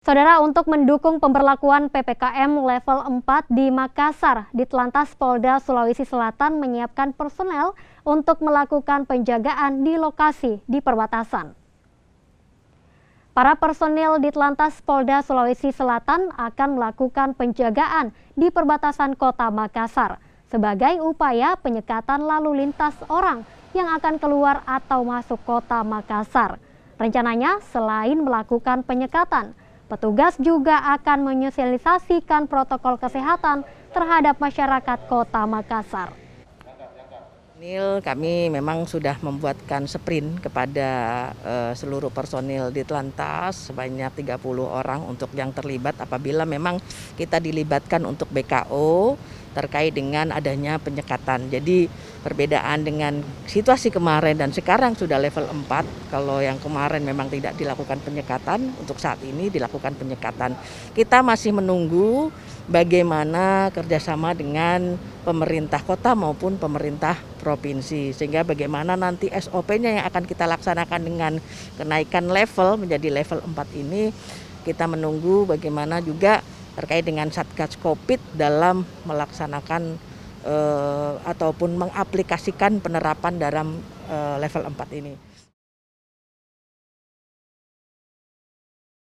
Saudara, untuk mendukung pemberlakuan PPKM level 4 di Makassar, Ditlantas Polda Sulawesi Selatan menyiapkan personel untuk melakukan penjagaan di lokasi di perbatasan. Para personil Ditlantas Polda Sulawesi Selatan akan melakukan penjagaan di perbatasan Kota Makassar sebagai upaya penyekatan lalu lintas orang yang akan keluar atau masuk Kota Makassar. Rencananya, selain melakukan penyekatan, petugas juga akan menyosialisasikan protokol kesehatan terhadap masyarakat Kota Makassar. Kami memang sudah membuatkan sprint kepada seluruh personil Ditlantas sebanyak 30 orang untuk yang terlibat apabila memang kita dilibatkan untuk BKO terkait dengan adanya penyekatan. Jadi perbedaan dengan situasi kemarin dan sekarang sudah level 4, kalau yang kemarin memang tidak dilakukan penyekatan, untuk saat ini dilakukan penyekatan. Kita masih menunggu bagaimana kerjasama dengan pemerintah kota maupun pemerintah provinsi, sehingga bagaimana nanti SOP-nya yang akan kita laksanakan dengan kenaikan level menjadi level 4 ini, kita menunggu bagaimana juga terkait dengan Satgas Covid dalam melaksanakan ataupun mengaplikasikan penerapan dalam level 4 ini.